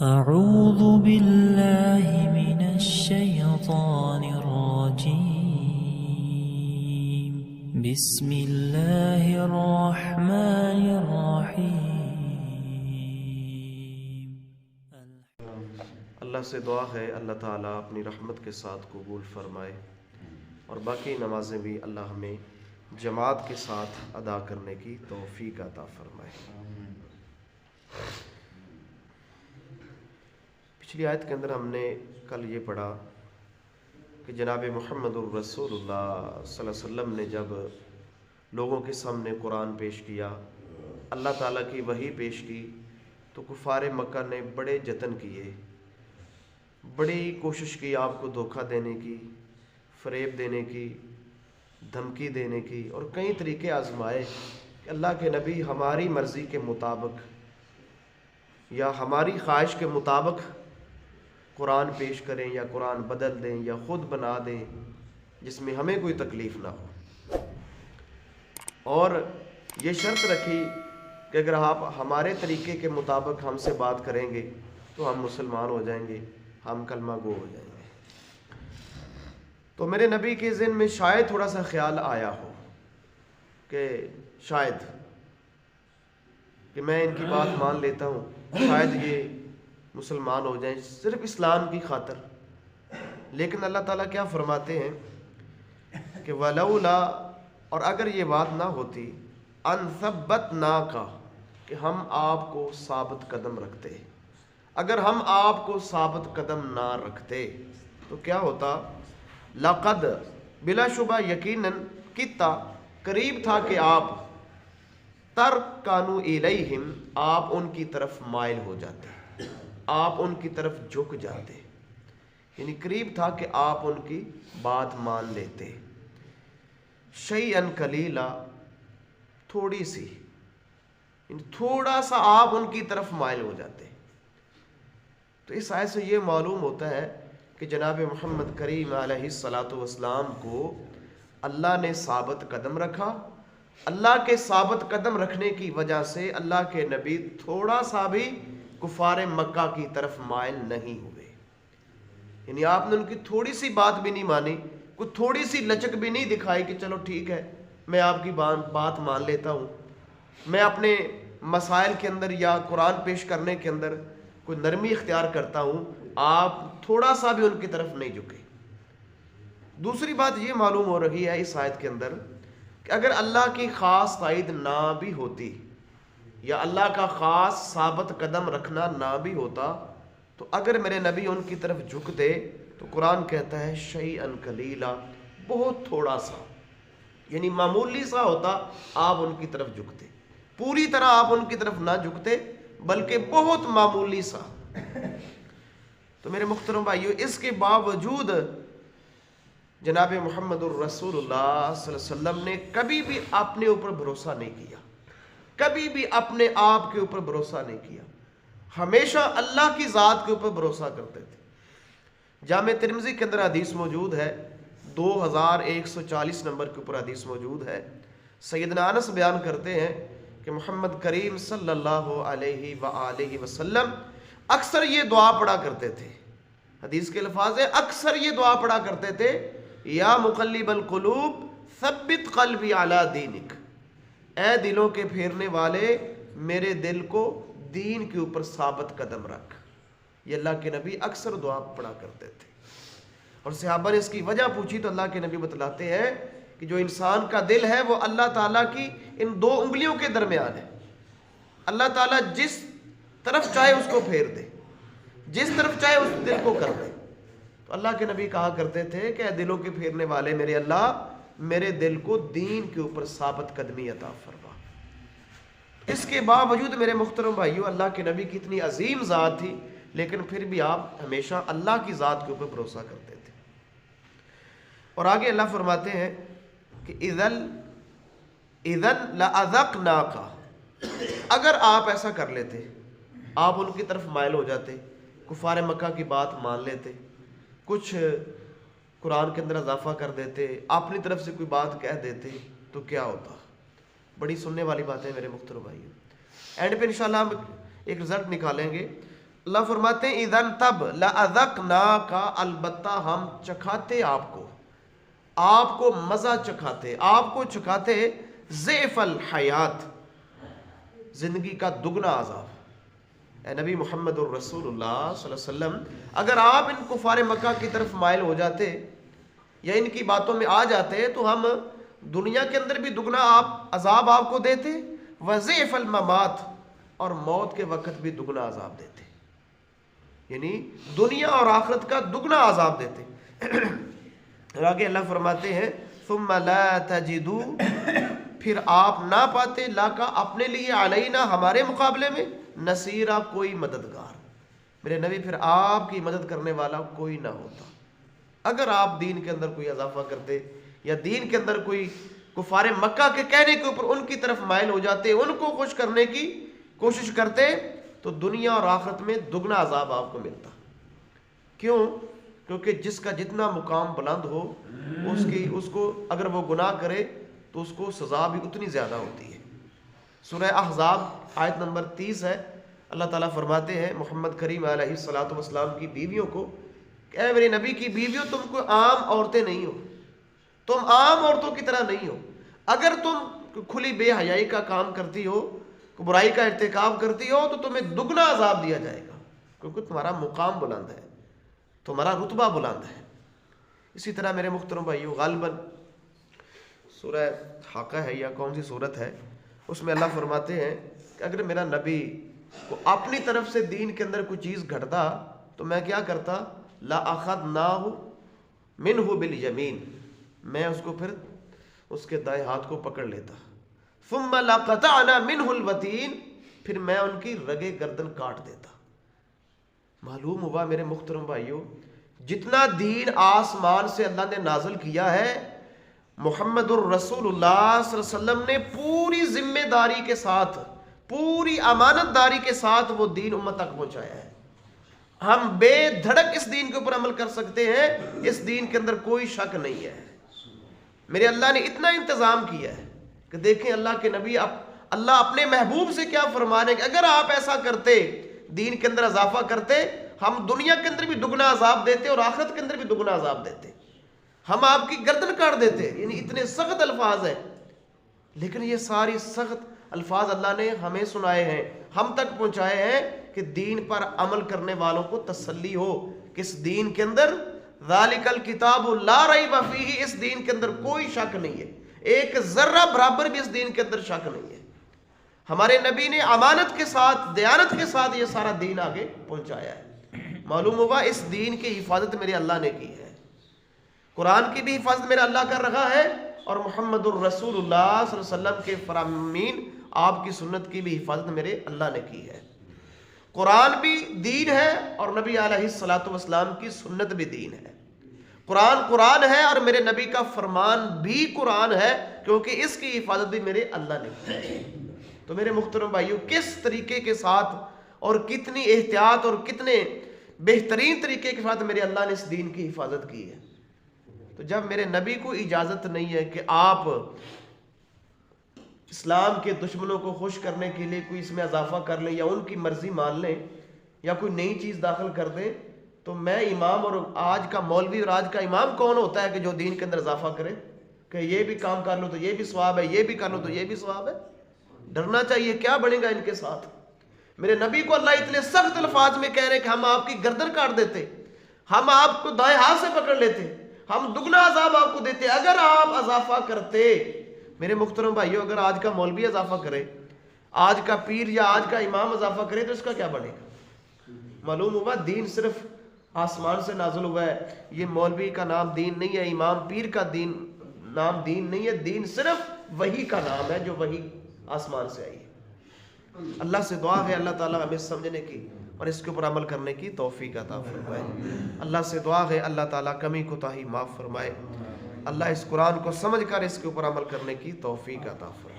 أعوذ بالله من الشيطان الرجيم بسم الله الرحمن الرحيم اللہ سے دعا ہے اللہ تعالیٰ اپنی رحمت کے ساتھ قبول فرمائے اور باقی نمازیں بھی اللہ ہمیں جماعت کے ساتھ ادا کرنے کی توفیق عطا فرمائے۔ پچھلی آیت کے اندر ہم نے کل یہ پڑھا کہ جناب محمد الرسول اللہ صلی اللہ علیہ وسلم نے جب لوگوں کے سامنے قرآن پیش کیا، اللہ تعالیٰ کی وحی پیش کی، تو کفار مکہ نے بڑے جتن کیے، بڑی کوشش کی آپ کو دھوکہ دینے کی، فریب دینے کی، دھمکی دینے کی، اور کئی طریقے آزمائے کہ اللہ کے نبی ہماری مرضی کے مطابق یا ہماری خواہش کے مطابق قرآن پیش کریں یا قرآن بدل دیں یا خود بنا دیں جس میں ہمیں کوئی تکلیف نہ ہو، اور یہ شرط رکھی کہ اگر آپ ہمارے طریقے کے مطابق ہم سے بات کریں گے تو ہم مسلمان ہو جائیں گے، ہم کلمہ گو ہو جائیں گے۔ تو میرے نبی کے ذہن میں شاید تھوڑا سا خیال آیا ہو کہ شاید کہ میں ان کی بات مان لیتا ہوں، شاید یہ مسلمان ہو جائیں صرف اسلام کی خاطر۔ لیکن اللہ تعالیٰ کیا فرماتے ہیں کہ وَلَوْلَا، اور اگر یہ بات نہ ہوتی، أَن ثَبَّتْنَاكَ، کہ ہم آپ کو ثابت قدم رکھتے، اگر ہم آپ کو ثابت قدم نہ رکھتے تو کیا ہوتا؟ لَقَدْ، بلا شبہ یقیناً، کتا، قریب تھا کہ آپ تَرْكَنُوا إِلَيْهِمْ، آپ ان کی طرف مائل ہو جاتے، آپ ان کی طرف جھک جاتے، یعنی قریب تھا کہ آپ ان کی بات مان لیتے۔ شیئاً قلیلا، تھوڑی سی، یعنی تھوڑا سا آپ ان کی طرف مائل ہو جاتے۔ تو اس آیت سے یہ معلوم ہوتا ہے کہ جناب محمد کریم علیہ الصلاۃ والسلام کو اللہ نے ثابت قدم رکھا۔ اللہ کے ثابت قدم رکھنے کی وجہ سے اللہ کے نبی تھوڑا سا بھی کفار مکہ کی طرف مائل نہیں ہوئے، یعنی آپ نے ان کی تھوڑی سی بات بھی نہیں مانی، کوئی تھوڑی سی لچک بھی نہیں دکھائی کہ چلو ٹھیک ہے میں آپ کی بات مان لیتا ہوں، میں اپنے مسائل کے اندر یا قرآن پیش کرنے کے اندر کوئی نرمی اختیار کرتا ہوں، آپ تھوڑا سا بھی ان کی طرف نہیں جھکے۔ دوسری بات یہ معلوم ہو رہی ہے اس آیت کے اندر کہ اگر اللہ کی خاص تائید نہ بھی ہوتی یا اللہ کا خاص ثابت قدم رکھنا نہ بھی ہوتا، تو اگر میرے نبی ان کی طرف جھکتے تو قرآن کہتا ہے شیئاً قلیلا، بہت تھوڑا سا، یعنی معمولی سا ہوتا، آپ ان کی طرف جھکتے، پوری طرح آپ ان کی طرف نہ جھکتے بلکہ بہت معمولی سا۔ تو میرے محترم بھائیو، اس کے باوجود جناب محمد الرسول اللہ صلی اللہ علیہ وسلم نے کبھی بھی اپنے اوپر بھروسہ نہیں کیا، کبھی بھی اپنے آپ کے اوپر بھروسہ نہیں کیا، ہمیشہ اللہ کی ذات کے اوپر بھروسہ کرتے تھے۔ جامع ترمذی کے اندر حدیث موجود ہے، 2140 نمبر کے اوپر حدیث موجود ہے۔ سیدنا انس بیان کرتے ہیں کہ محمد کریم صلی اللہ علیہ وآلہ وسلم اکثر یہ دعا پڑھا کرتے تھے، حدیث کے الفاظ ہے اکثر یہ دعا پڑھا کرتے تھے، یا مقلب القلوب ثبت قلبی علی دینک، اے دلوں کے پھیرنے والے میرے دل کو دین کے اوپر ثابت قدم رکھ۔ یہ اللہ کے نبی اکثر دعا پڑھا کرتے تھے، اور صحابہ نے اس کی وجہ پوچھی تو اللہ کے نبی بتلاتے ہیں کہ جو انسان کا دل ہے وہ اللہ تعالیٰ کی ان دو انگلیوں کے درمیان ہے، اللہ تعالیٰ جس طرف چاہے اس کو پھیر دے، جس طرف چاہے اس دل کو کر دے۔ تو اللہ کے نبی کہا کرتے تھے کہ اے دلوں کے پھیرنے والے میرے اللہ، میرے دل کو دین کے اوپر ثابت قدمی عطا فرما۔ اس کے باوجود میرے محترم بھائیو، اللہ کے نبی کی اتنی عظیم ذات تھی، لیکن پھر بھی آپ ہمیشہ اللہ کی ذات کے اوپر بھروسہ کرتے تھے۔ اور آگے اللہ فرماتے ہیں کہ اذن لأذقناک، اگر آپ ایسا کر لیتے، آپ ان کی طرف مائل ہو جاتے، کفار مکہ کی بات مان لیتے، کچھ قرآن کے اندر اضافہ کر دیتے، اپنی طرف سے کوئی بات کہہ دیتے، تو کیا ہوتا؟ بڑی سننے والی بات ہے میرے محترم بھائیو۔ اینڈ پہ انشاءاللہ ہم ایک رزلٹ نکالیں گے اللہ فرماتے ہیں اذن تب لأذقناک، البتہ ہم چکھاتے آپ کو مزہ چکھاتے، آپ کو چکھاتے ضعف الحیات، زندگی کا دگنا عذاب۔ اے نبی محمد الرسول اللہ صلی اللہ علیہ وسلم، اگر آپ ان کفار مکہ کی طرف مائل ہو جاتے یا ان کی باتوں میں آ جاتے تو ہم دنیا کے اندر بھی دگنا عذاب آپ کو دیتے، وضعف الممات، اور موت کے وقت بھی دگنا عذاب دیتے، یعنی دنیا اور آخرت کا دگنا عذاب دیتے۔ اور آگے اللہ فرماتے ہیں ثم لا تجدوا، پھر آپ نہ پاتے لا کا اپنے لیے علینا، ہمارے مقابلے میں نصیرا، کوئی مددگار۔ میرے نبی پھر آپ کی مدد کرنے والا کوئی نہ ہوتا۔ اگر آپ دین کے اندر کوئی اضافہ کرتے یا دین کے اندر کوئی کفار مکہ کے کہنے کے اوپر ان کی طرف مائل ہو جاتے، ان کو خوش کرنے کی کوشش کرتے، تو دنیا اور آخرت میں دگنا عذاب آپ کو ملتا۔ کیوں؟ کیونکہ جس کا جتنا مقام بلند ہو اس کو اگر وہ گناہ کرے تو اس کو سزا بھی اتنی زیادہ ہوتی ہے۔ سورہ احزاب آیت نمبر 30 ہے، اللہ تعالیٰ فرماتے ہیں محمد کریم علیہ الصلوۃ والسلام کی بیویوں کو کہ اے میرے نبی کی بیویوں، تم کو عام عورتیں نہیں ہو، تم عام عورتوں کی طرح نہیں ہو۔ اگر تم کھلی بے حیائی کا کام کرتی ہو، برائی کا ارتکاب کرتی ہو، تو تمہیں دگنا عذاب دیا جائے گا، کیونکہ تمہارا مقام بلند ہے، تمہارا رتبہ بلند ہے۔ اسی طرح میرے محترم بھائیو، غالباً سورہ حاقہ ہے یا کون سی صورت ہے، اس میں اللہ فرماتے ہیں کہ اگر میرا نبی کو اپنی طرف سے دین کے اندر کوئی چیز گھٹتا تو میں کیا کرتا، لَأَخَذْنَاهُ مِنْهُ بِالْيَمِينِ، میں اس کو پھر اس کے دائیں ہاتھ کو پکڑ لیتا، ثُمَّ لَقَطَعْنَا مِنْهُ الْوَتِينَ، پھر میں ان کی رگے گردن کاٹ دیتا۔ معلوم ہوا میرے محترم بھائیو، جتنا دین آسمان سے اللہ نے نازل کیا ہے، محمد الرسول اللہ صلی اللہ علیہ وسلم نے پوری ذمہ داری کے ساتھ، پوری امانت داری کے ساتھ وہ دین امت تک پہنچایا ہے۔ ہم بے دھڑک اس دین کے اوپر عمل کر سکتے ہیں، اس دین کے اندر کوئی شک نہیں ہے۔ میرے اللہ نے اتنا انتظام کیا ہے کہ دیکھیں اللہ کے نبی، اللہ اپنے محبوب سے کیا فرما رہے ہیں کہ اگر آپ ایسا کرتے، دین کے اندر اضافہ کرتے، ہم دنیا کے اندر بھی دگنا عذاب دیتے اور آخرت کے اندر بھی دگنا عذاب دیتے، ہم آپ کی گردن کاٹ دیتے۔ یعنی اتنے سخت الفاظ ہیں، لیکن یہ ساری سخت الفاظ اللہ نے ہمیں سنائے ہیں، ہم تک پہنچائے ہیں کہ دین پر عمل کرنے والوں کو تسلی ہو کہ اس دین کے اندر ذالک الکتاب لا ریب فیہ، اس دین کے اندر کوئی شک نہیں ہے، ایک ذرہ برابر بھی اس دین کے اندر شک نہیں ہے۔ ہمارے نبی نے امانت کے ساتھ، دیانت کے ساتھ یہ سارا دین آگے پہنچایا ہے۔ معلوم ہوا اس دین کی حفاظت میرے اللہ نے کی ہے، قرآن کی بھی حفاظت میرا اللہ کر رہا ہے، اور محمد الرسول اللہ صلی اللہ علیہ وسلم کے فرامین، آپ کی سنت کی بھی حفاظت میرے اللہ نے کی ہے۔ قرآن بھی دین ہے اور نبی علیہ الصلوۃ والسلام کی سنت بھی دین ہے۔ قرآن قرآن ہے اور میرے نبی کا فرمان بھی قرآن ہے، کیونکہ اس کی حفاظت بھی میرے اللہ نے کی ہے۔ تو میرے محترم بھائیو، کس طریقے کے ساتھ اور کتنی احتیاط اور کتنے بہترین طریقے کے ساتھ میرے اللہ نے اس دین کی حفاظت کی ہے۔ تو جب میرے نبی کو اجازت نہیں ہے کہ آپ اسلام کے دشمنوں کو خوش کرنے کے لیے کوئی اس میں اضافہ کر لیں یا ان کی مرضی مان لیں یا کوئی نئی چیز داخل کر دیں، تو میں امام، اور آج کا مولوی اور آج کا امام کون ہوتا ہے کہ جو دین کے اندر اضافہ کرے کہ یہ بھی کام کر لو تو یہ بھی ثواب ہے، یہ بھی کر لو تو یہ بھی ثواب ہے؟ ڈرنا چاہیے، کیا بنے گا ان کے ساتھ۔ میرے نبی کو اللہ اتنے سخت الفاظ میں کہہ رہے کہ ہم آپ کی گردن کاٹ دیتے، ہم آپ کو دائیں ہاتھ سے پکڑ لیتے، ہم دگنا عذاب آپ کو دیتے اگر آپ اضافہ کرتے۔ میرے محترم بھائیو، اگر آج کا مولوی اضافہ کرے، آج کا پیر یا آج کا امام اضافہ کرے تو اس کا کیا بنے گا؟ معلوم ہوا دین صرف آسمان سے نازل ہوا ہے، یہ مولوی کا نام دین نہیں ہے، امام پیر کا نام دین نہیں ہے، دین صرف وحی کا نام ہے جو وحی آسمان سے آئی ہے۔ اللہ سے دعا ہے اللہ تعالیٰ ہمیں سمجھنے کی اور اس کے اوپر عمل کرنے کی توفیق عطا فرمائے۔ اللہ سے دعا ہے اللہ تعالیٰ کمی کوتاہی معاف فرمائے۔ اللہ اس قرآن کو سمجھ کر اس کے اوپر عمل کرنے کی توفیق عطا فرمائے۔